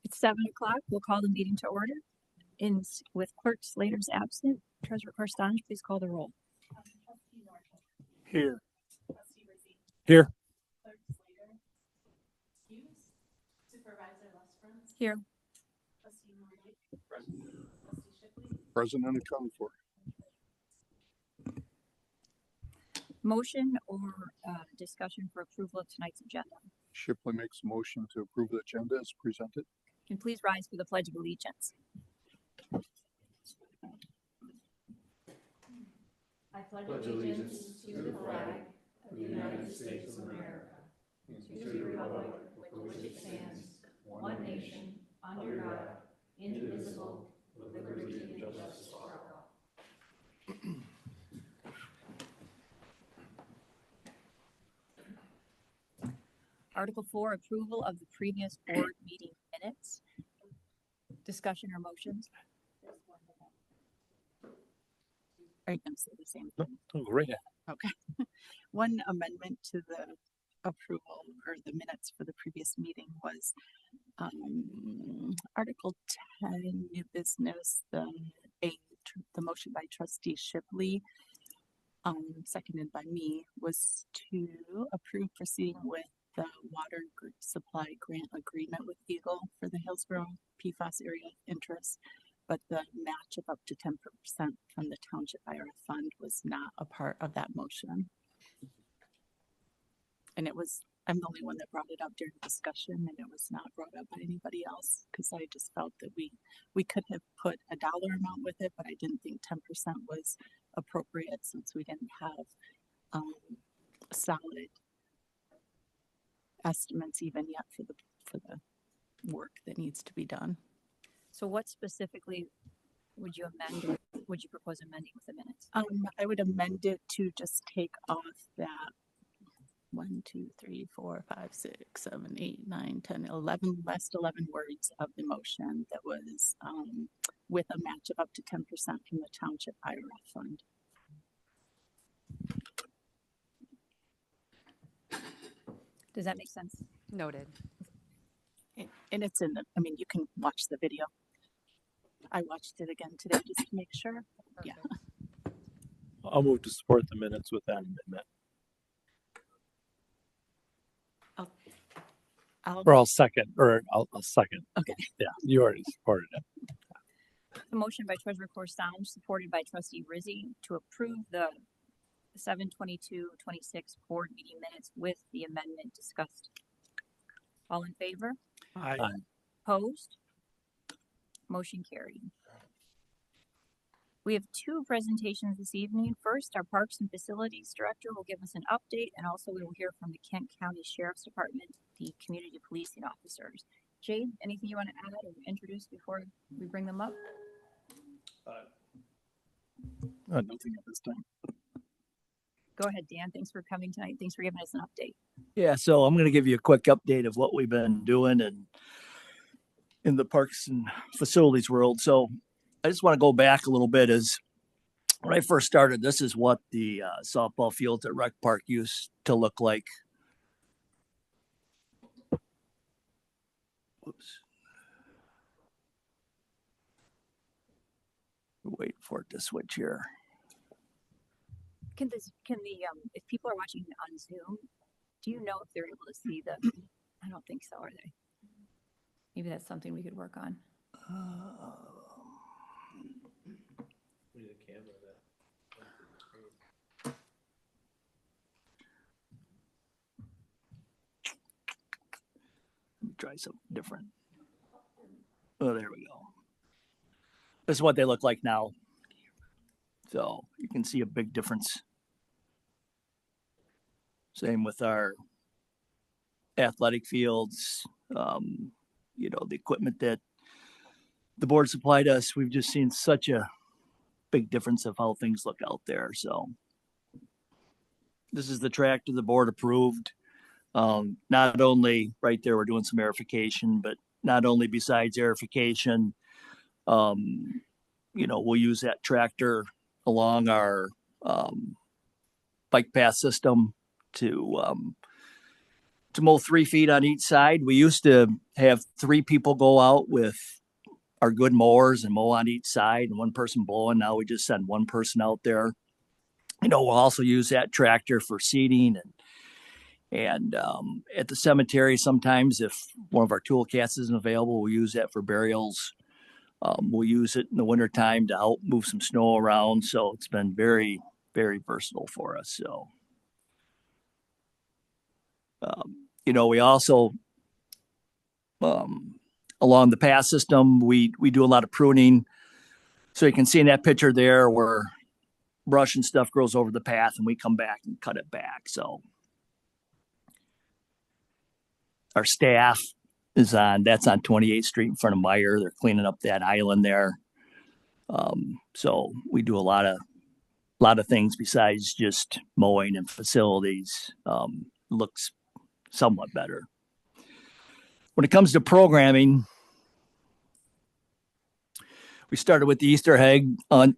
It's 7 o'clock. We'll call the meeting to order. With Clerk Slater's absent, Treasurer Corstange, please call the roll. Here. Here. Clerk Slater. Excuse. Supervisor Lesbrun. Here. Trustee Nordick. Present. Trustee Shipley. Present and accounted for. Motion or discussion for approval of tonight's agenda. Shipley makes a motion to approve the agenda as presented. Can please rise for the Pledge of Allegiance. I pledge allegiance to the flag of the United States of America, to the republic for which it stands, one nation, under God, indivisible, with liberty and justice for all. Article 4, approval of the previous board meeting minutes. Discussion or motions? Are you going to say the same thing? Oh, great. Okay. One amendment to the approval or the minutes for the previous meeting was Article 10, new business, the motion by Trustee Shipley, seconded by me, was to approve proceeding with the water supply grant agreement with Eagle for the Hillsborough PFAS area of interest, but the match of up to 10% from the Township IRA fund was not a part of that motion. And I'm the only one that brought it up during discussion, and it was not brought up by anybody else, because I just felt that we could have put a dollar amount with it, but I didn't think 10% was appropriate since we didn't have solid estimates even yet for the work that needs to be done. So what specifically would you amend, or would you propose amending with the minutes? I would amend it to just take off that 1, 2, 3, 4, 5, 6, 7, 8, 9, 10, 11, last 11 words of the motion that was with a match of up to 10% from the Township IRA fund. Does that make sense? Noted. And it's you can watch the video. I watched it again today just to make sure. Perfect. Yeah. I'll move to support the minutes with that amendment. I'll second. Okay. Yeah, you already supported it. The motion by Treasurer Corstange, supported by Trustee Rizzi, to approve the 7/22/26 board meeting minutes with the amendment discussed. All in favor? Aye. Opposed? Motion carried. We have 2 presentations this evening. First, our Parks and Facilities Director will give us an update, and also we will hear from the Kent County Sheriff's Department, the community policing officers. Jade, anything you want to add or introduce before we bring them up? Nothing at this time. Go ahead, Dan. Thanks for coming tonight. Thanks for giving us an update. Yeah, so I'm going to give you a quick update of what we've been doing and in the parks and facilities world. So I just want to go back a little bit. As when I first started, this is what the softball fields at Rec Park used to look like. Whoops. Wait for it to switch here. Can the if people are watching on Zoom, do you know if they're able to see the? I don't think so. Are they? Maybe that's something we could work on. Let me try something different. Oh, there we go. This is what they look like now. So you can see a big difference. Same with our athletic fields, the equipment that the board supplied us. We've just seen such a big difference of how things look out there. So this is the tractor the board approved. Not only right there, we're doing some aerification, but not only besides aerification, we'll use that tractor along our bike path system to mow 3 feet on each side. We used to have 3 people go out with our good mowers and mow on each side and one person blowing. Now we just send one person out there. We'll also use that tractor for seeding and at the cemetery, sometimes if one of our tool cats isn't available, we'll use that for burials. We'll use it in the wintertime to help move some snow around. So it's been very, very versatile for us. So, we also, along the path system, we do a lot of pruning. So you can see in that picture there where brush and stuff grows over the path and we come back and cut it back. So our staff that's on 28th Street in front of Meyer. They're cleaning up that island there. So we do a lot of things besides just mowing and facilities. Looks somewhat better. When it comes to programming, we started with the Easter egg hunt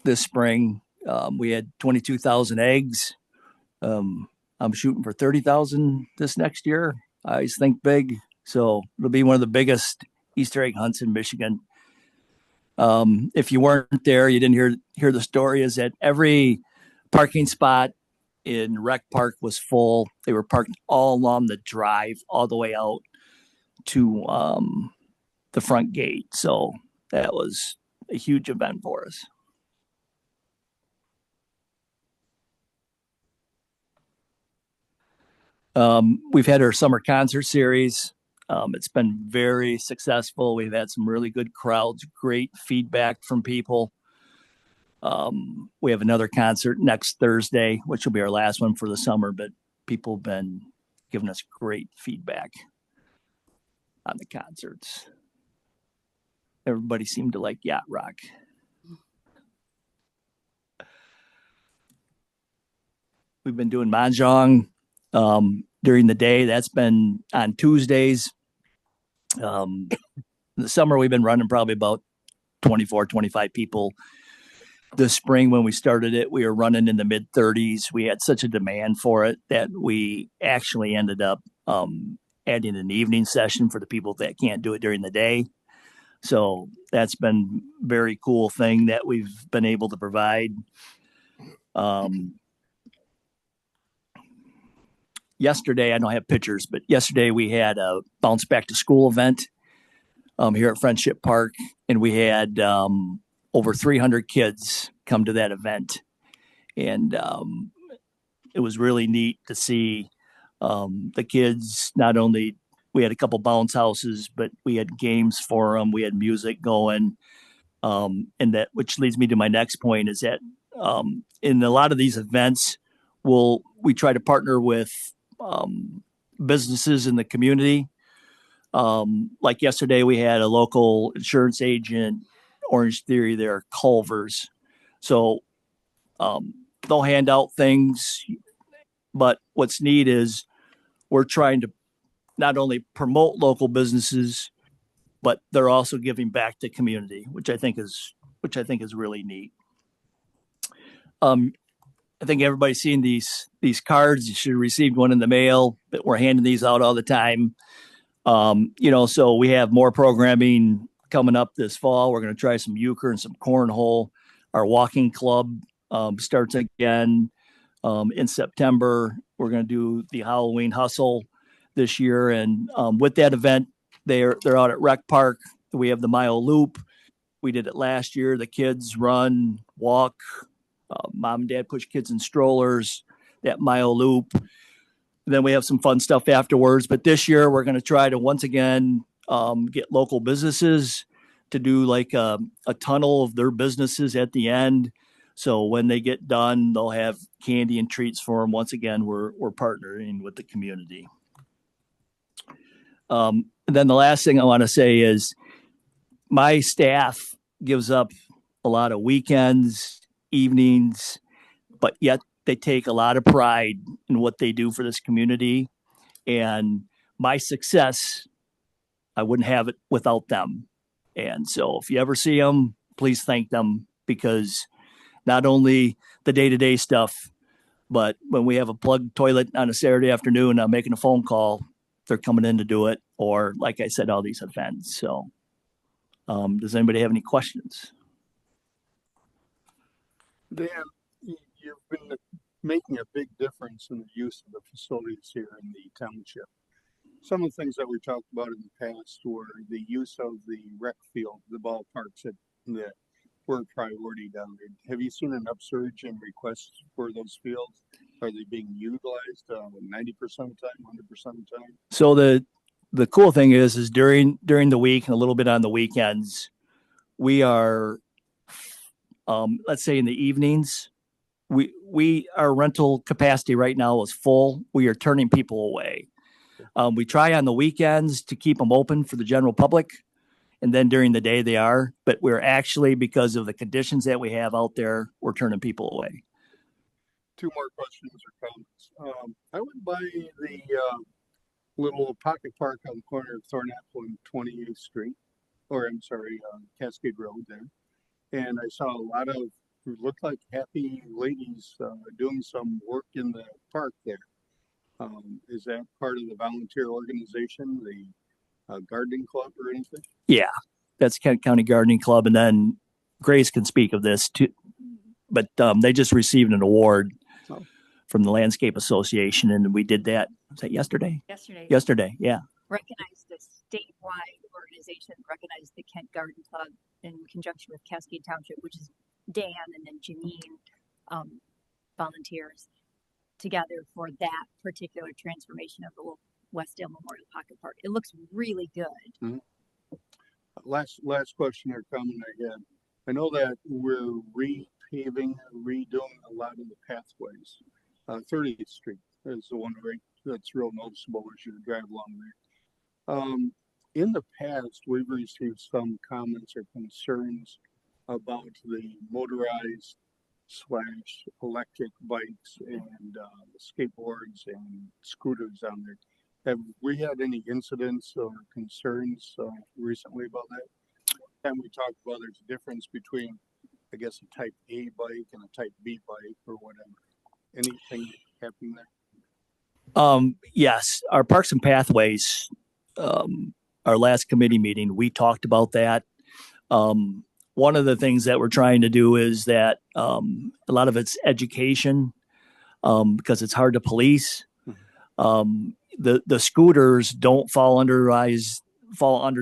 this spring. We had 22,000 eggs. I'm shooting for 30,000 this next year. I always think big. So it'll be one of the biggest Easter egg hunts in Michigan. If you weren't there, you didn't hear the story, is that every parking spot in Rec Park was full. They were parked all along the drive, all the way out to the front gate. So that was a huge event for us. We've had our summer concert series. It's been very successful. We've had some really good crowds, great feedback from people. We have another concert next Thursday, which will be our last one for the summer, but people have been giving us great feedback on the concerts. Everybody seemed to like yacht rock. We've been doing mahjong during the day. That's been on Tuesdays. In the summer, we've been running probably about 24, 25 people. This spring, when we started it, we were running in the mid 30s. We had such a demand for it that we actually ended up adding an evening session for the people that can't do it during the day. So that's been a very cool thing that we've been able to provide. Yesterday, I don't have pictures, but yesterday we had a bounce back to school event here at Friendship Park, and we had over 300 kids come to that event. And it was really neat to see the kids. Not only we had a couple bounce houses, but we had games for them. We had music going. And that, which leads me to my next point, is that in a lot of these events, we try to partner with businesses in the community. Like yesterday, we had a local insurance agent, Orange Theory, there, Culver's. So they'll hand out things, but what's neat is we're trying to not only promote local businesses, but they're also giving back to community, which I think is really neat. I think everybody's seen these cards. You should have received one in the mail, but we're handing these out all the time. So we have more programming coming up this fall. We're going to try some euchre and some cornhole. Our walking club starts again in September. We're going to do the Halloween hustle this year, and with that event, they're out at Rec Park. We have the mile loop. We did it last year. The kids run, walk. Mom and dad push kids in strollers. That mile loop. Then we have some fun stuff afterwards. But this year we're going to try to once again get local businesses to do like a tunnel of their businesses at the end. So when they get done, they'll have candy and treats for them. Once again, we're partnering with the community. And then the last thing I want to say is my staff gives up a lot of weekends, evenings, but yet they take a lot of pride in what they do for this community. And my success, I wouldn't have it without them. And so if you ever see them, please thank them, because not only the day-to-day stuff, But when we have a plugged toilet on a Saturday afternoon, I'm making a phone call. They're coming in to do it, or like I said, all these events. So, does anybody have any questions? Dan, you've been making a big difference in the use of the facilities here in the township. Some of the things that we talked about in the past were the use of the rec field, the ballparks that were a priority down there. Have you seen an upsurge in requests for those fields? Are they being utilized 90% of the time, 100% of the time? So the cool thing is during the week and a little bit on the weekends, we are, let's say in the evenings, we our rental capacity right now is full. We are turning people away. We try on the weekends to keep them open for the general public, and then during the day they are. But we're actually, because of the conditions that we have out there, we're turning people away. Two more questions or comments. I went by the little pocket park on the corner of Thornapple and 28th Street, or I'm sorry, Cascade Road there. And I saw a lot of who looked like happy ladies doing some work in the park there. Is that part of the volunteer organization, the gardening club or anything? Yeah, that's Kent County Gardening Club, and then Grace can speak of this too. But they just received an award from the Landscape Association, and we did that. Was that yesterday? Yesterday, yeah. Recognized the statewide organization, recognized the Kent Garden Club in conjunction with Cascade Township, which is Dan and then Janine volunteers together for that particular transformation of the Westdale Memorial Pocket Park. It looks really good. Mm-hmm. Last question or comment I had. I know that we're repaving, redoing a lot of the pathways. 30th Street is the one that's real noticeable as you drive along there. In the past, we've received some comments or concerns about the motorized / electric bikes and skateboards and scooters on there. Have we had any incidents or concerns recently about that? And we talked about there's a difference between, I guess, a type A bike and a type B bike or whatever. Anything happening there? Yes, our Parks and Pathways, our last committee meeting, we talked about that. One of the things that we're trying to do is that a lot of it's education because it's hard to police. The scooters don't fall under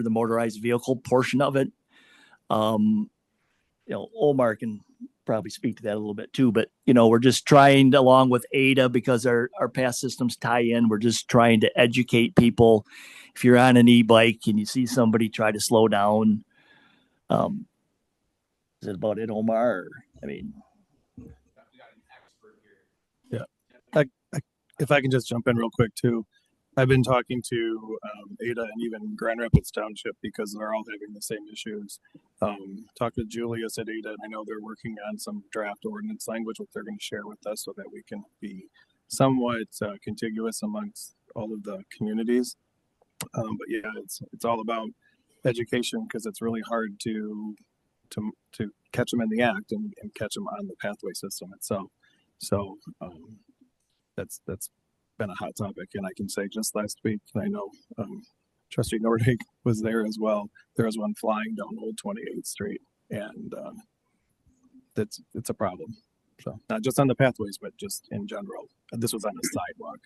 the motorized vehicle portion of it. Omar can probably speak to that a little bit too, but we're just trying, along with ADA, because our pass systems tie in, we're just trying to educate people. If you're on an e-bike and you see somebody try to slow down, is it about it, Omar? Or, I mean, yeah. If I can just jump in real quick too. I've been talking to Ada and even Grand Rapids Township because they're all having the same issues. Talked to Julius at Ada, and I know they're working on some draft ordinance language, what they're going to share with us so that we can be somewhat contiguous amongst all of the communities. But yeah, it's all about education because it's really hard to catch them in the act and catch them on the pathway system itself. So that's been a hot topic, and I can say just last week, I know Trustee Nordic was there as well. There was one flying down Old 28th Street, and it's a problem. So not just on the pathways, but just in general. This was on a sidewalk.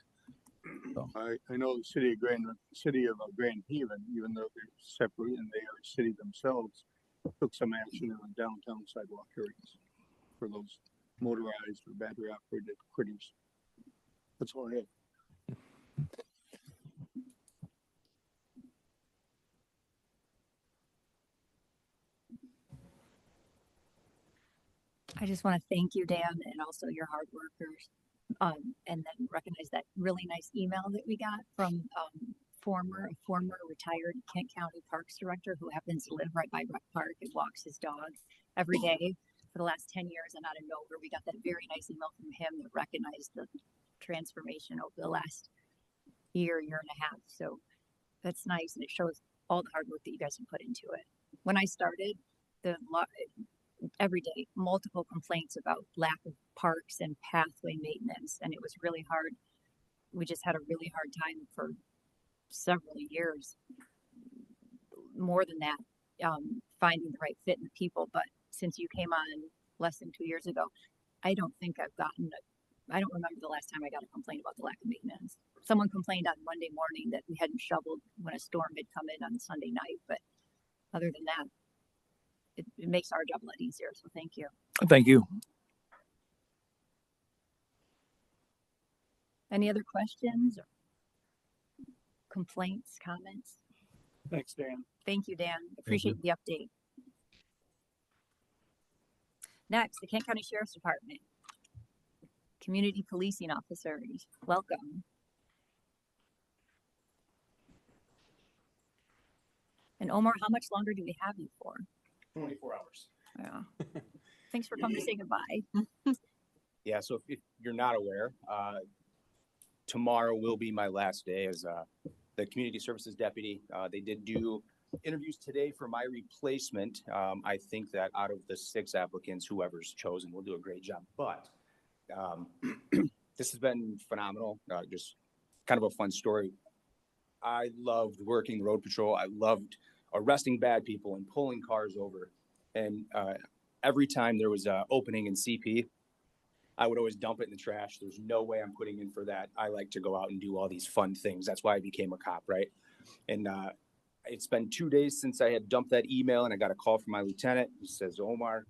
So. I know the city of Grand Haven, even though they're separate and they are a city themselves, took some action in the downtown sidewalk areas for those motorized or battery operated critters. That's all I have. I just want to thank you, Dan, and also your hard workers. And then recognize that really nice email that we got from former retired Kent County Parks Director who happens to live right by Rec Park and walks his dog every day for the last 10 years. And out of nowhere, we got that very nice email from him that recognized the transformation over the last year and a half. So that's nice, and it shows all the hard work that you guys have put into it. When I started, every day, multiple complaints about lack of parks and pathway maintenance, and it was really hard. We just had a really hard time for several years, more than that, finding the right fit in the people. But since you came on less than 2 years ago, I don't think I don't remember the last time I got a complaint about the lack of maintenance. Someone complained on Monday morning that we hadn't shoveled when a storm had come in on Sunday night, but other than that, it makes our job a lot easier. So thank you. Thank you. Any other questions or complaints, comments? Thanks, Dan. Thank you, Dan. Appreciate the update. Next, the Kent County Sheriff's Department. Community Policing Officers, welcome. And Omar, how much longer do we have you for? 24 hours. Yeah. Thanks for coming to say goodbye. Yeah, so if you're not aware, tomorrow will be my last day as the community services deputy. They did do interviews today for my replacement. I think that out of the 6 applicants, whoever's chosen will do a great job. But this has been phenomenal. Just kind of a fun story. I loved working the road patrol. I loved arresting bad people and pulling cars over. And every time there was an opening in CP, I would always dump it in the trash. There's no way I'm putting in for that. I like to go out and do all these fun things. That's why I became a cop, right? And it's been 2 days since I had dumped that email, and I got a call from my lieutenant who says, Omar,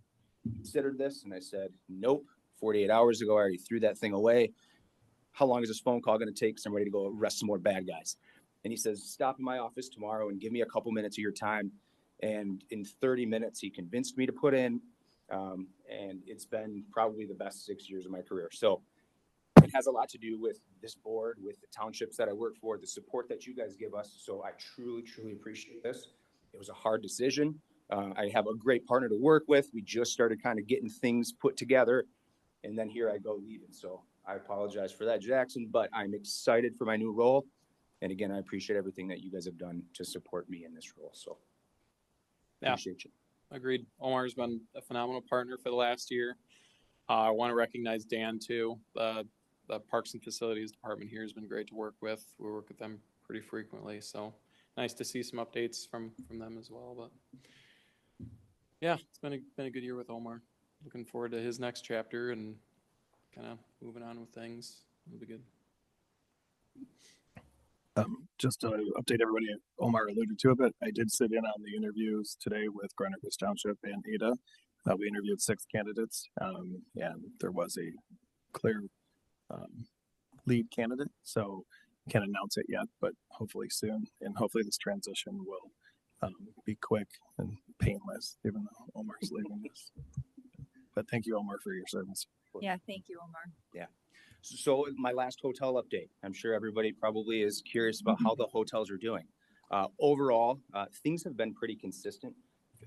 considered this? And I said, nope. 48 hours ago, I already threw that thing away. How long is this phone call going to take? Because I'm ready to go arrest some more bad guys. And he says, stop in my office tomorrow and give me a couple minutes of your time. And in 30 minutes, he convinced me to put in. And it's been probably the best 6 years of my career. So it has a lot to do with this board, with the townships that I work for, the support that you guys give us. So I truly, truly appreciate this. It was a hard decision. I have a great partner to work with. We just started kind of getting things put together. And then here I go leaving. So I apologize for that, Jackson, but I'm excited for my new role. And again, I appreciate everything that you guys have done to support me in this role. So appreciate you. Agreed. Omar's been a phenomenal partner for the last year. I want to recognize Dan too. The Parks and Facilities Department here has been great to work with. We work with them pretty frequently. So nice to see some updates from them as well. But yeah, it's been a good year with Omar. Looking forward to his next chapter and kind of moving on with things. It'll be good. Just to update everybody, Omar alluded to it, but I did sit in on the interviews today with Grand Rapids Township and Ada. We interviewed 6 candidates, and there was a clear lead candidate. So can't announce it yet, but hopefully soon. And hopefully this transition will be quick and painless, even though Omar's leaving us. But thank you, Omar, for your service. Yeah, thank you, Omar. Yeah. So my last hotel update, I'm sure everybody probably is curious about how the hotels are doing. Overall, things have been pretty consistent.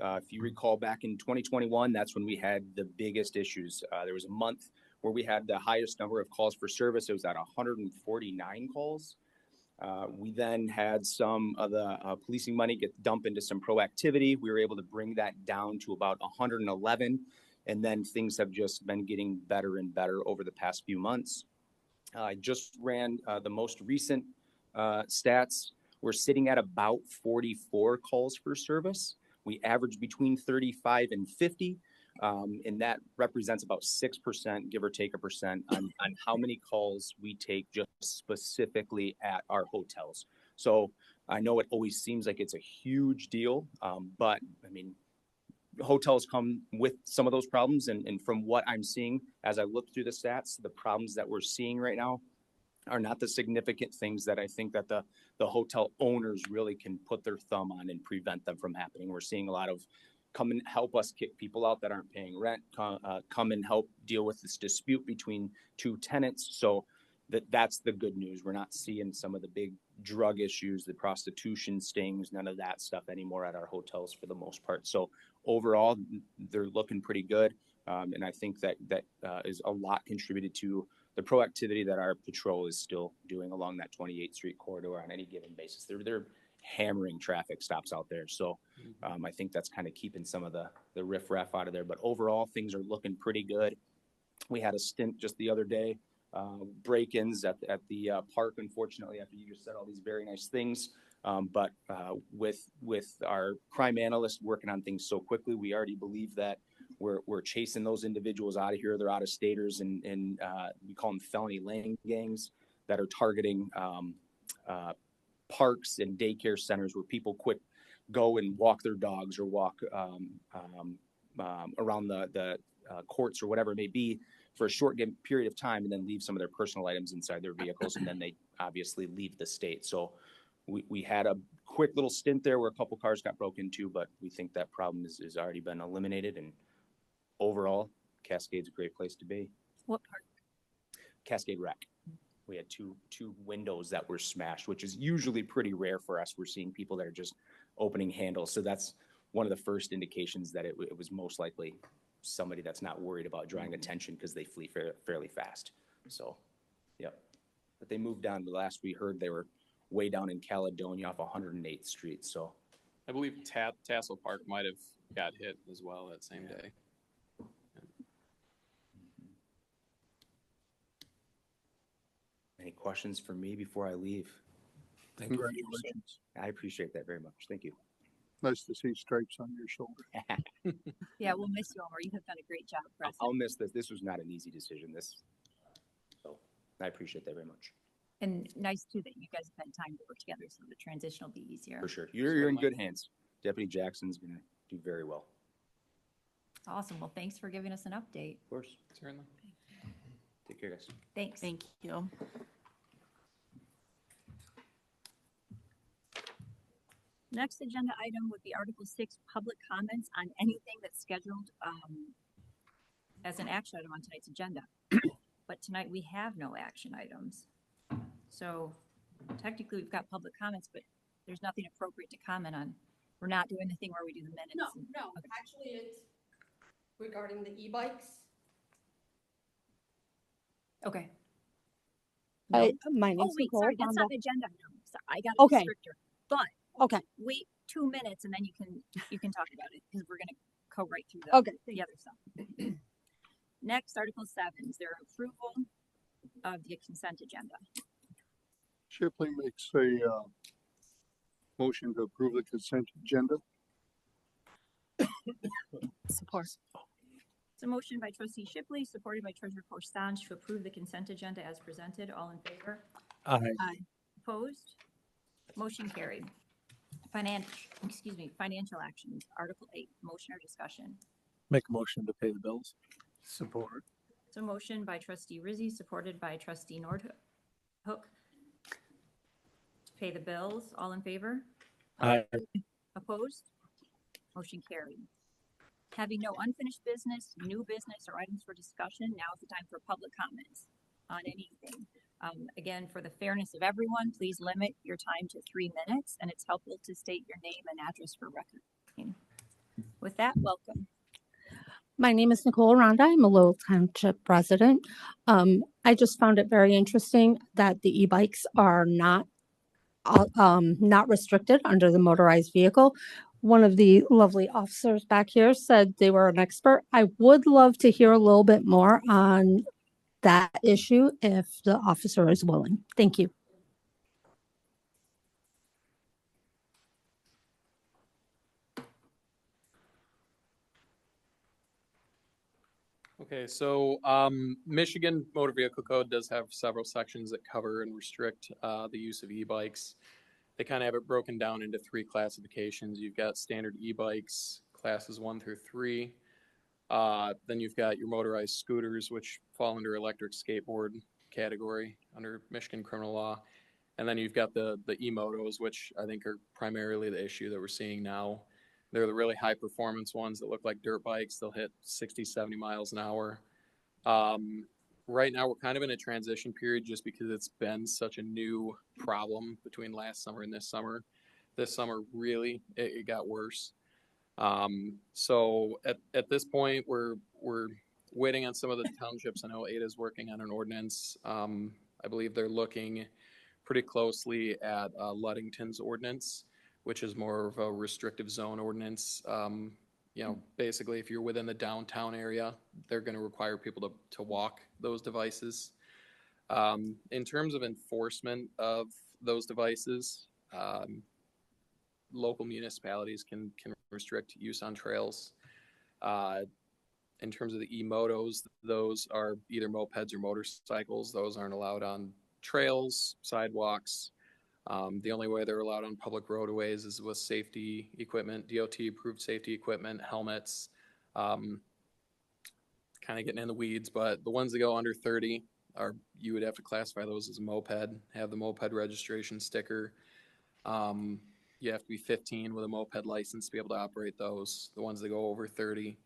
If you recall back in 2021, that's when we had the biggest issues. There was a month where we had the highest number of calls for service. It was at 149 calls. We then had some of the policing money get dumped into some proactivity. We were able to bring that down to about 111. And then things have just been getting better and better over the past few months. I just ran the most recent stats. We're sitting at about 44 calls for service. We average between 35 and 50. And that represents about 6%, give or take a percent, on how many calls we take just specifically at our hotels. So I know it always seems like it's a huge deal, but I mean, hotels come with some of those problems. And from what I'm seeing, as I look through the stats, the problems that we're seeing right now are not the significant things that I think that the hotel owners really can put their thumb on and prevent them from happening. We're seeing a lot of come and help us kick people out that aren't paying rent, come and help deal with this dispute between 2 tenants. So that's the good news. We're not seeing some of the big drug issues, the prostitution stings, none of that stuff anymore at our hotels for the most part. So overall, they're looking pretty good. And I think that is a lot contributed to the proactivity that our patrol is still doing along that 28th Street corridor on any given basis. They're hammering traffic stops out there. So I think that's kind of keeping some of the riffraff out of there. But overall, things are looking pretty good. We had a stint just the other day, break-ins at the park, unfortunately, after you just said all these very nice things. But with our crime analyst working on things so quickly, we already believe that we're chasing those individuals out of here. They're out of staters, and we call them felony laying gangs that are targeting parks and daycare centers where people go and walk their dogs or walk around the courts or whatever it may be for a short period of time, and then leave some of their personal items inside their vehicles, and then they obviously leave the state. So we had a quick little stint there where a couple cars got broken into, but we think that problem is already been eliminated. And overall, Cascade's a great place to be. What part? Cascade Rec. We had two windows that were smashed, which is usually pretty rare for us. We're seeing people that are just opening handles. So that's one of the first indications that it was most likely somebody that's not worried about drawing attention because they flee fairly fast. So, yep. But they moved down. The last we heard, they were way down in Caledonia off 108th Street. So I believe Tassel Park might have got hit as well that same day. any questions for me before I leave? Congratulations. I appreciate that very much. Thank you. Nice to see stripes on your shoulder. Yeah, we'll miss you, Omar. You have done a great job, President. I'll miss this. This was not an easy decision. So I appreciate that very much. And nice too that you guys have had time to work together, so the transition will be easier. For sure. You're in good hands. Deputy Jackson's going to do very well. Awesome. Well, thanks for giving us an update. Of course. Certainly. Take care, guys. Thanks. Thank you. Next agenda item would be Article 6, public comments on anything that's scheduled as an action item on tonight's agenda. But tonight we have no action items. So technically we've got public comments, but there's nothing appropriate to comment on. We're not doing the thing where we do the minutes. No, and- no, okay. actually it's regarding the e-bikes. Okay. My Oh, name's wait, Nicole. sorry, that's not Wanda. an agenda item. So I got Okay. a restrictor. But Okay, wait 2 minutes and then you can talk about it because we're gonna go right through Okay. the other stuff. Next, Article 7 is there approval of the consent agenda. Shipley makes a motion to approve the consent agenda. Support. It's a motion by Trustee Shipley, supported by Treasurer Corstange to approve the consent agenda as presented. All in favor? Aye. Opposed? Motion carried. Financial actions, Article 8, motion or discussion. Make a motion to pay the bills. Support. It's a motion by Trustee Rizzi, supported by Trustee Nordhook. To pay the bills, all in favor? Aye. Opposed? Motion carried. Having no unfinished business, new business, or items for discussion, now is the time for public comments on anything. Again, for the fairness of everyone, please limit your time to 3 minutes, and it's helpful to state your name and address for record. With that, welcome. my name is Nicole Aranda. I'm a Lowell Township resident. I just found it very interesting that the e-bikes are not restricted under the motorized vehicle. One of the lovely officers back here said they were an expert. I would love to hear a little bit more on that issue if the officer is willing. Thank you. Okay, so Michigan Motor Vehicle Code does have several sections that cover and restrict the use of e-bikes. They kind of have it broken down into 3 classifications. You've got standard e-bikes, classes 1 through 3. Then you've got your motorized scooters, which fall under electric skateboard category under Michigan criminal law. And then you've got the e-motos, which I think are primarily the issue that we're seeing now. They're the really high performance ones that look like dirt bikes. They'll hit 60, 70 miles an hour. Right now, we're kind of in a transition period just because it's been such a new problem between last summer and this summer. This summer, really, it got worse. So at this point, we're waiting on some of the townships. I know Ada is working on an ordinance. I believe they're looking pretty closely at Ludington's ordinance. which is more of a restrictive zone ordinance. Basically, if you're within the downtown area, they're going to require people to walk those devices. In terms of enforcement of those devices, local municipalities can restrict use on trails. In terms of the e-motos, those are either mopeds or motorcycles. Those aren't allowed on trails, sidewalks. The only way they're allowed on public roadways is with safety equipment, DOT-approved safety equipment, helmets. Kind of getting in the weeds, but the ones that go under 30 you would have to classify those as a moped, have the moped registration sticker. You have to be 15 with a moped license to be able to operate those. The ones that go over 30,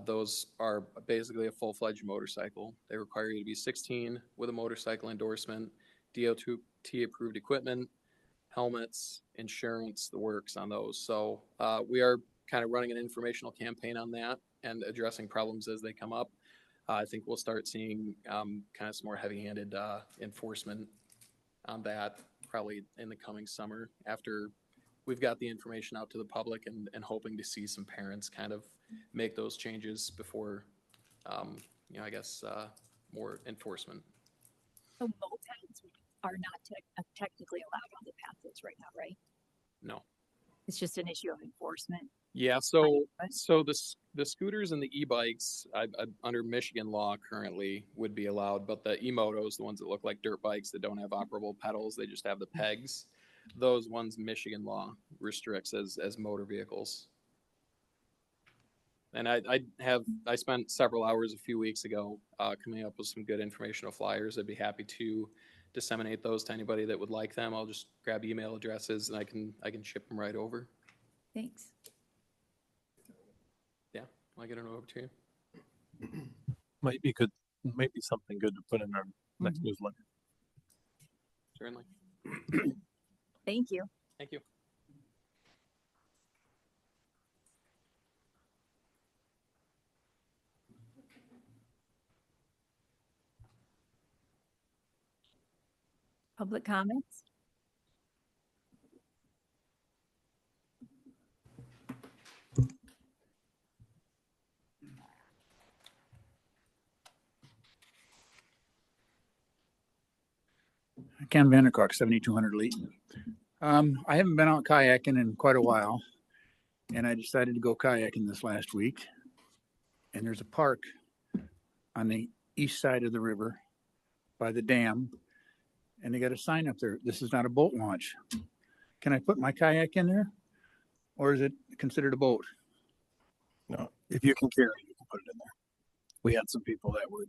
those are basically a full-fledged motorcycle. They require you to be 16 with a motorcycle endorsement, DOT-approved equipment, helmets, insurance, the works on those. So we are kind of running an informational campaign on that and addressing problems as they come up. I think we'll start seeing kind of some more heavy-handed enforcement on that probably in the coming summer after we've got the information out to the public and hoping to see some parents kind of make those changes before, more enforcement. So mopeds are not technically allowed on the pathways right now, right? No. It's just an issue of enforcement. Yeah, so the scooters and the e-bikes under Michigan law currently would be allowed, but the e-motos, the ones that look like dirt bikes that don't have operable pedals, they just have the pegs. Those ones Michigan law restricts as motor vehicles. And I spent several hours a few weeks ago coming up with some good informational flyers. I'd be happy to disseminate those to anybody that would like them. I'll just grab email addresses and I can ship them right over. Thanks. Yeah, I'll get it over to you. Might be something good to put in our next newsletter. Certainly. Thank you. Thank you. Public comments? Ken Vandercock, 7200 Lee. I haven't been out kayaking in quite a while, and I decided to go kayaking this last week. And there's a park on the east side of the river by the dam, and they got a sign up there. This is not a boat launch. Can I put my kayak in there, or is it considered a boat? No, if you can carry it, you can put it in there. We had some people that were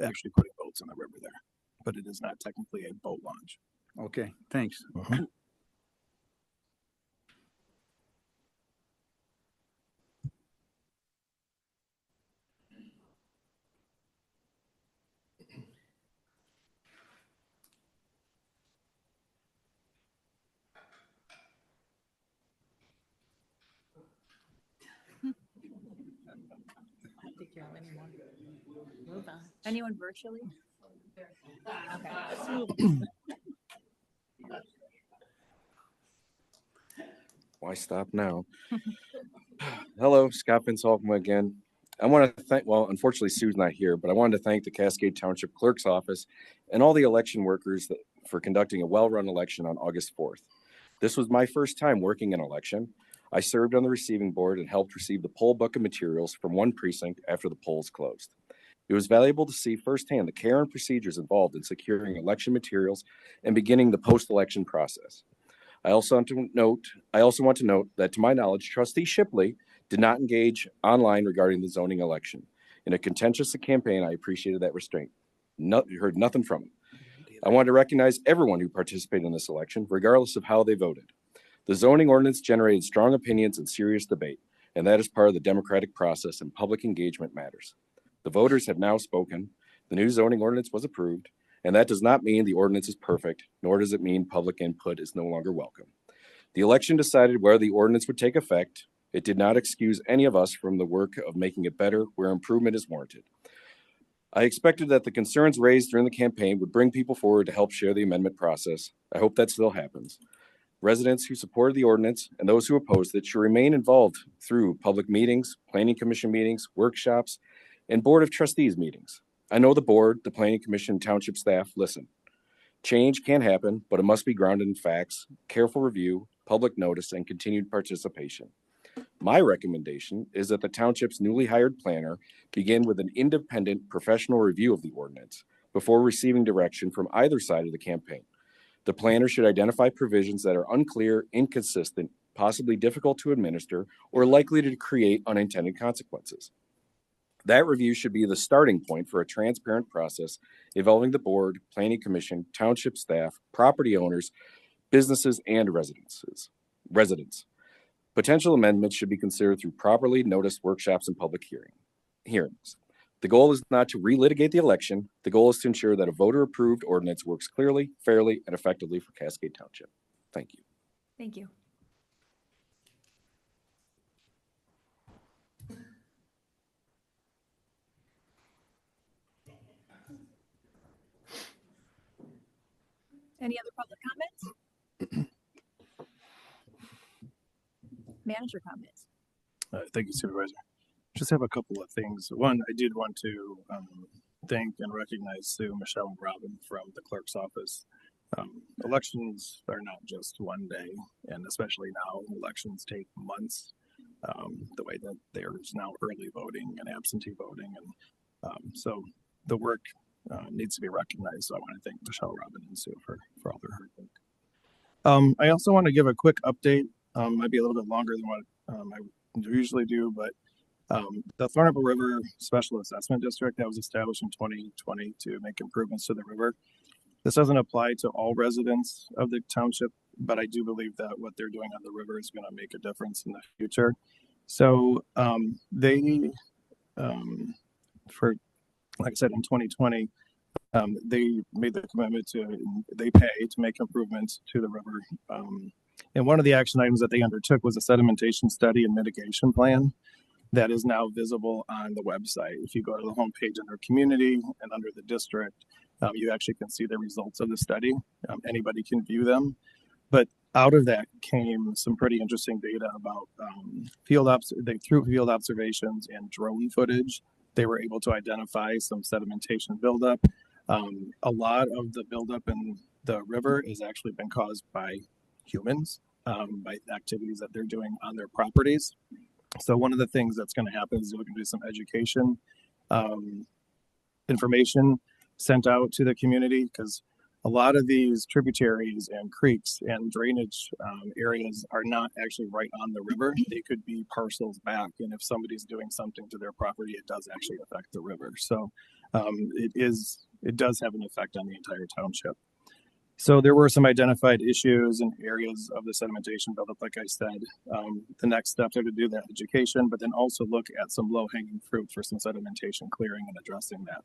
actually putting boats in the river there, but it is not technically a boat launch. Okay, thanks. I don't think you have anyone. Move on. Anyone virtually? Okay. Why stop now? Hello, Scott Vince-Holcomb again. I want to thank, unfortunately Sue's not here, but I wanted to thank the Cascade Township Clerk's Office and all the election workers for conducting a well-run election on August 4th. This was my first time working an election. I served on the receiving board and helped receive the poll book of materials from one precinct after the polls closed. It was valuable to see firsthand the care and procedures involved in securing election materials and beginning the post-election process. I also want to note that, to my knowledge, Trustee Shipley did not engage online regarding the zoning election. In a contentious campaign, I appreciated that restraint. Heard nothing from him. I want to recognize everyone who participated in this election, regardless of how they voted. The zoning ordinance generated strong opinions and serious debate, and that is part of the democratic process, and public engagement matters. The voters have now spoken. The new zoning ordinance was approved, and that does not mean the ordinance is perfect, nor does it mean public input is no longer welcome. The election decided where the ordinance would take effect. It did not excuse any of us from the work of making it better where improvement is warranted. I expected that the concerns raised during the campaign would bring people forward to help share the amendment process. I hope that still happens. Residents who supported the ordinance and those who opposed it should remain involved through public meetings, planning commission meetings, workshops, and board of trustees meetings. I know the board, the planning commission, and township staff listen. Change can happen, but it must be grounded in facts, careful review, public notice, and continued participation. My recommendation is that the township's newly hired planner begin with an independent professional review of the ordinance before receiving direction from either side of the campaign. The planner should identify provisions that are unclear, inconsistent, possibly difficult to administer, or likely to create unintended consequences. That review should be the starting point for a transparent process involving the board, planning commission, township staff, property owners, businesses, and residents. Potential amendments should be considered through properly noticed workshops and public hearings. The goal is not to relitigate the election. The goal is to ensure that a voter-approved ordinance works clearly, fairly, and effectively for Cascade Township. Thank you. Thank you. Any other public comments? Manager comments. Thank you, Supervisor. Just have a couple of things. One, I did want to thank and recognize Sue, Michelle, and Robin from the clerk's office. Elections are not just one day, and especially now, elections take months. The way that there's now early voting and absentee voting, and so the work needs to be recognized. So I want to thank Michelle, Robin, and Sue for all their hard work. I also want to give a quick update. Might be a little bit longer than what I usually do, but the Thornapple River Special Assessment District that was established in 2020 to make improvements to the river. This doesn't apply to all residents of the township, but I do believe that what they're doing on the river is going to make a difference in the future. So they, for like I said, in 2020, they made the commitment they pay to make improvements to the river. And one of the action items that they undertook was a sedimentation study and mitigation plan that is now visible on the website. If you go to the homepage under community and under the district, you actually can see the results of the study. Anybody can view them. But out of that came some pretty interesting data about through field observations and drone footage, they were able to identify some sedimentation buildup. A lot of the buildup in the river has actually been caused by humans, by activities that they're doing on their properties. So one of the things that's going to happen is we're going to do some education information sent out to the community, because a lot of these tributaries and creeks and drainage areas are not actually right on the river. They could be parcels back, and if somebody's doing something to their property, it does actually affect the river. So it does have an effect on the entire township. So there were some identified issues and areas of the sedimentation buildup, like I said. The next steps are to do that education, but then also look at some low-hanging fruit for some sedimentation clearing and addressing that.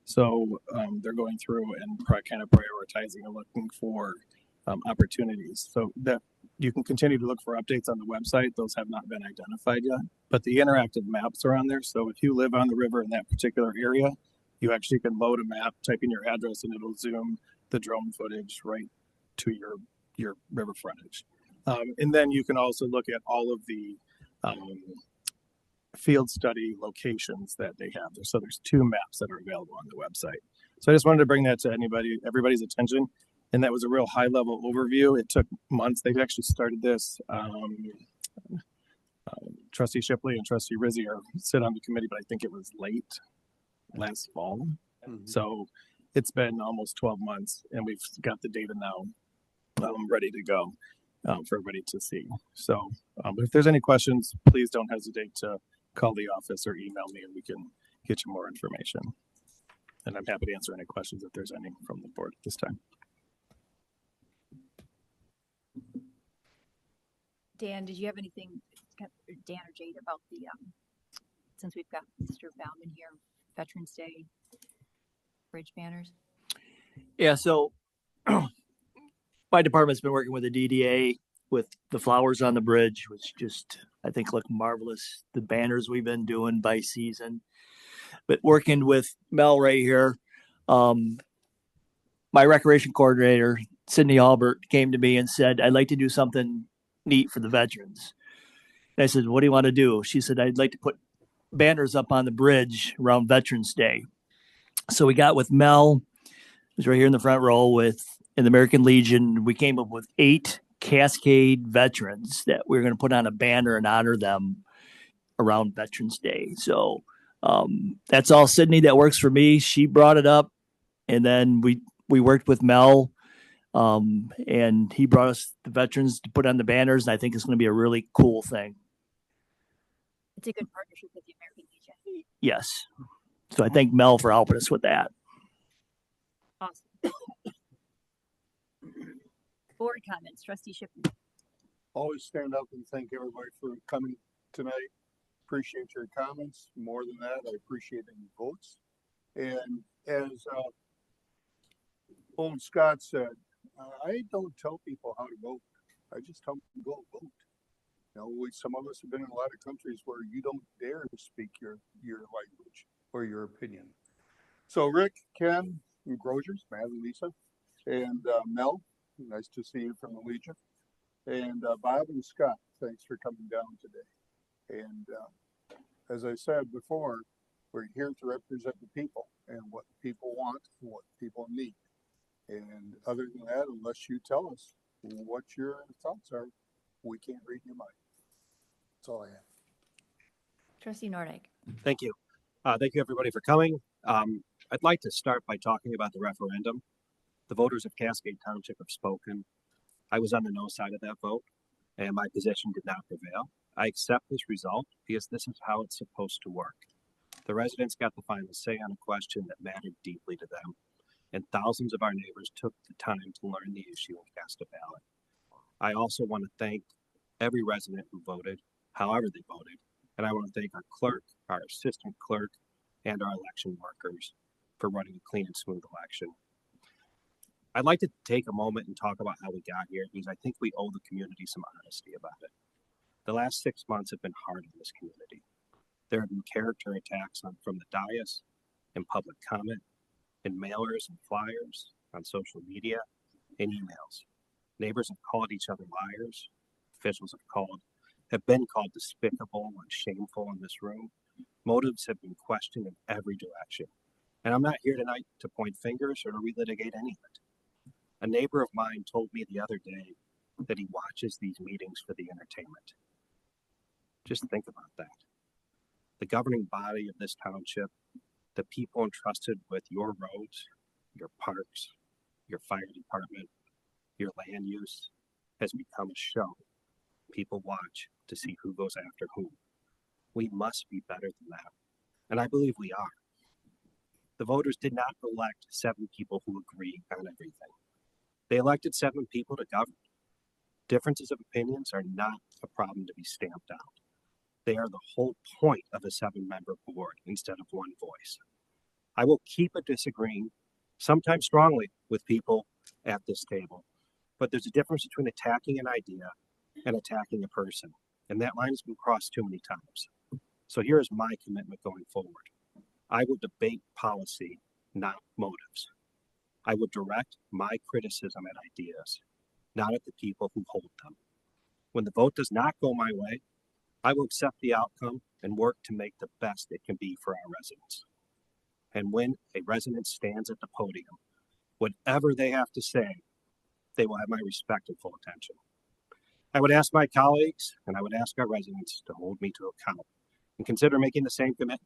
So they're going through and kind of prioritizing and looking for opportunities. So that you can continue to look for updates on the website. Those have not been identified yet, but the interactive maps are on there. So if you live on the river in that particular area, you actually can load a map, type in your address, and it'll zoom the drone footage right to your river frontage. And then you can also look at all of the field study locations that they have there. So there's 2 maps that are available on the website. So I just wanted to bring that to everybody's attention. And that was a real high level overview. It took months. They've actually started this. Trustee Shipley and Trustee Rizzi sit on the committee, but I think it was late last fall. Mm-hmm. So it's been almost 12 months, and we've got the data now ready to go for everybody to see. So if there's any questions, please don't hesitate to call the office or email me, and we can get you more information. And I'm happy to answer any questions if there's any from the board at this time. Dan, did you have anything, Dan or Jade, about the, since we've got Mr. Bauman here, Veterans Day bridge banners? Yeah, so my department's been working with the DDA with the flowers on the bridge, which just, I think, look marvelous. The banners we've been doing by season, but working with Mel right here, my recreation coordinator Sydney Albert came to me and said, I'd like to do something neat for the veterans. And I said, what do you want to do? She said, I'd like to put banners up on the bridge around Veterans Day. So we got with Mel, who's right here in the front row, in the American Legion. We came up with 8 Cascade veterans that we were going to put on a banner and honor them around Veterans Day. So that's all Sydney that works for me. She brought it up, and then we worked with Mel, and he brought us the veterans to put on the banners, and I think it's going to be a really cool thing. It's a good partnership with the American Legion. Yes. So I thank Mel for helping us with that. Awesome. Board comments, Trustee Shipley. Always stand up and thank everybody for coming tonight. Appreciate your comments. More than that, I appreciate any votes. And as old Scott said, I don't tell people how to vote. I just tell them to go vote. You know, some of us have been in a lot of countries where you don't dare to speak your language or your opinion. So Rick, Ken, and Grosers, Matt and Lisa, and Mel, nice to see you from the Legion. And Bob and Scott, thanks for coming down today. And as I said before, we're here to represent the people and what people want and what people need. And other than that, unless you tell us what your thoughts are, we can't read your mind. That's all I have. Trustee Nordyke. Thank you. Thank you, everybody, for coming. I'd like to start by talking about the referendum. The voters of Cascade Township have spoken. I was on the no side of that vote, and my position did not prevail. I accept this result because this is how it's supposed to work. The residents got the final say on a question that mattered deeply to them, and thousands of our neighbors took the time to learn the issue and cast a ballot. I also want to thank every resident who voted, however they voted, and I want to thank our clerk, our assistant clerk, and our election workers for running a clean and smooth election. I'd like to take a moment and talk about how we got here because I think we owe the community some honesty about it. The last 6 months have been hard in this community. There have been character attacks from the dais, in public comment, in mailers and flyers, on social media, and emails. Neighbors have called each other liars. Officials have been called despicable and shameful in this room. Motives have been questioned in every direction. And I'm not here tonight to point fingers or to relitigate any of it. A neighbor of mine told me the other day that he watches these meetings for the entertainment. Just think about that. The governing body of this township, the people entrusted with your roads, your parks, your fire department, your land use, has become a show. People watch to see who goes after whom. We must be better than that. And I believe we are. The voters did not elect 7 people who agree on everything. They elected 7 people to govern. Differences of opinions are not a problem to be stamped out. They are the whole point of a 7-member board instead of one voice. I will keep disagreeing, sometimes strongly, with people at this table, but there's a difference between attacking an idea and attacking a person, and that line has been crossed too many times. So here is my commitment going forward. I will debate policy, not motives. I will direct my criticism at ideas, not at the people who hold them. When the vote does not go my way, I will accept the outcome and work to make the best it can be for our residents. And when a resident stands at the podium, whatever they have to say, they will have my respect and full attention. I would ask my colleagues and I would ask our residents to hold me to account and consider making the same commitment.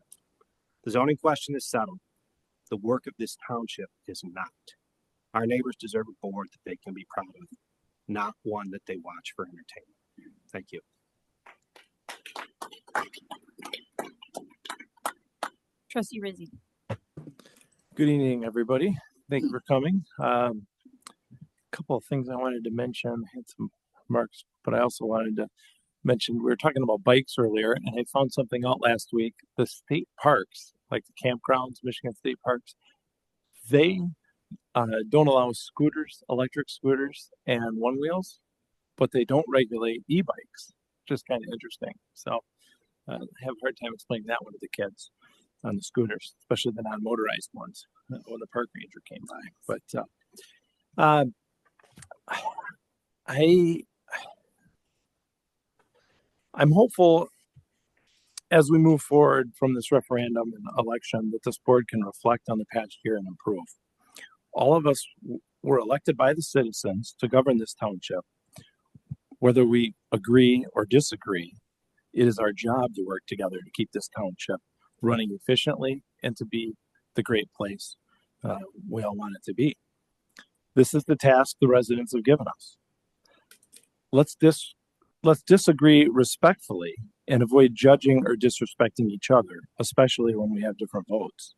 The zoning question is settled. The work of this township is not. Our neighbors deserve a board that they can be proud of, not one that they watch for entertainment. Thank you. Trustee Rizzi. Good evening, everybody. Thank you for coming. A couple of things I wanted to mention. I had some remarks, but I also wanted to mention, we were talking about bikes earlier, and I found something out last week. The state parks, like the campgrounds, Michigan State Parks, they don't allow scooters, electric scooters, and one wheels, but they don't regulate e-bikes. Just kind of interesting. So I have a hard time explaining that one to the kids on the scooters, especially the non-motorized ones when the park ranger came by. But I'm hopeful as we move forward from this referendum and election that this board can reflect on the past year and improve. All of us were elected by the citizens to govern this township. Whether we agree or disagree, it is our job to work together to keep this township running efficiently and to be the great place we all want it to be. This is the task the residents have given us. Let's disagree respectfully and avoid judging or disrespecting each other, especially when we have different votes.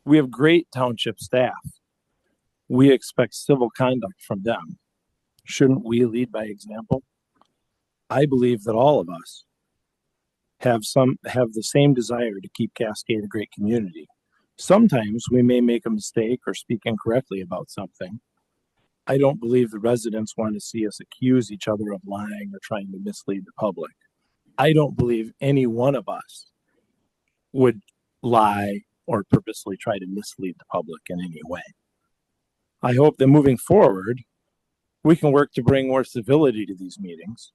We have great township staff. We expect civil conduct from them. Shouldn't we lead by example? I believe that all of us have the same desire to keep Cascade a great community. Sometimes we may make a mistake or speak incorrectly about something. I don't believe the residents want to see us accuse each other of lying or trying to mislead the public. I don't believe any one of us would lie or purposely try to mislead the public in any way. I hope that moving forward, we can work to bring more civility to these meetings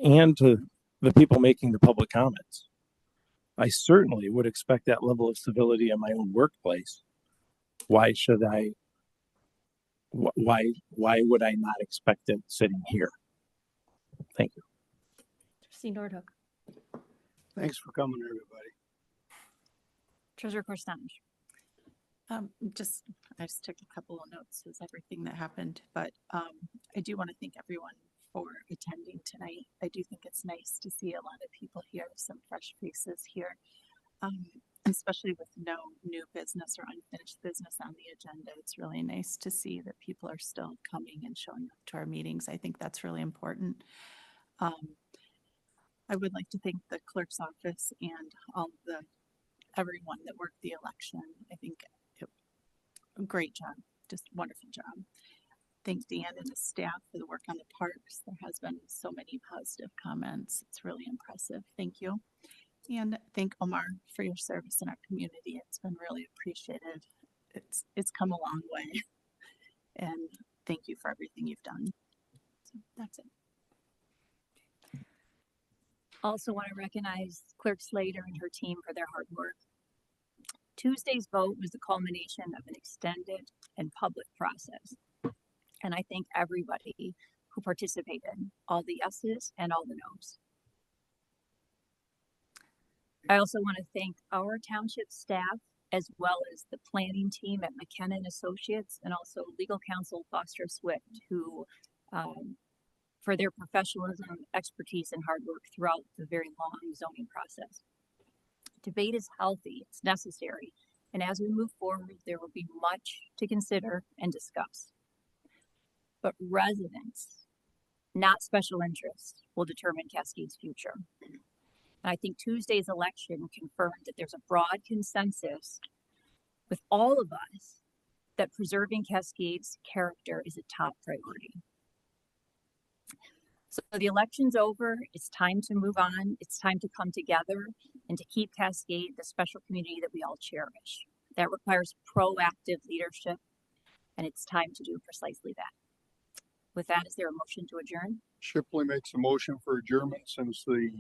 and to the people making the public comments. I certainly would expect that level of civility in my own workplace. Why would I not expect it sitting here? Thank you. Trustee Nordhook. Thanks for coming, everybody. Treasurer Corstange. I just took a couple of notes of everything that happened, but I do want to thank everyone for attending tonight. I do think it's nice to see a lot of people here, some fresh faces here, especially with no new business or unfinished business on the agenda. It's really nice to see that people are still coming and showing up to our meetings. I think that's really important. I would like to thank the clerk's office and everyone that worked the election. I think a great job, just wonderful job. Thank Dan and his staff for the work on the parks. There has been so many positive comments. It's really impressive. Thank you. And thank Omar for your service in our community. It's been really appreciated. It's come a long way. And thank you for everything you've done. So that's it. Also want to recognize Clerk Slater and her team for their hard work. Tuesday's vote was the culmination of an extended and public process. And I thank everybody who participated, all the yeses and all the nos. I also want to thank our township staff, as well as the planning team at McKenna & Associates, and also legal counsel Foster Swift, who, for their professionalism, expertise, and hard work throughout the very long zoning process. Debate is healthy, it's necessary, and as we move forward, there will be much to consider and discuss. But residents, not special interests, will determine Cascade's future. And I think Tuesday's election confirmed that there's a broad consensus with all of us that preserving Cascade's character is a top priority. So the election's over. It's time to move on. It's time to come together and to keep Cascade the special community that we all cherish. That requires proactive leadership, and it's time to do precisely that. With that, is there a motion to adjourn? Shipley makes a motion for adjournment since the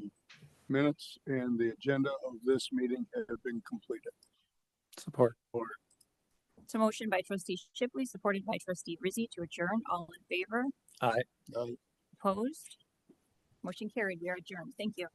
minutes and the agenda of this meeting have been completed. Support. It's a motion by Trustee Shipley, supported by Trustee Rizzi to adjourn. All in favor? Aye. Opposed? Motion carried. We are adjourned. Thank you.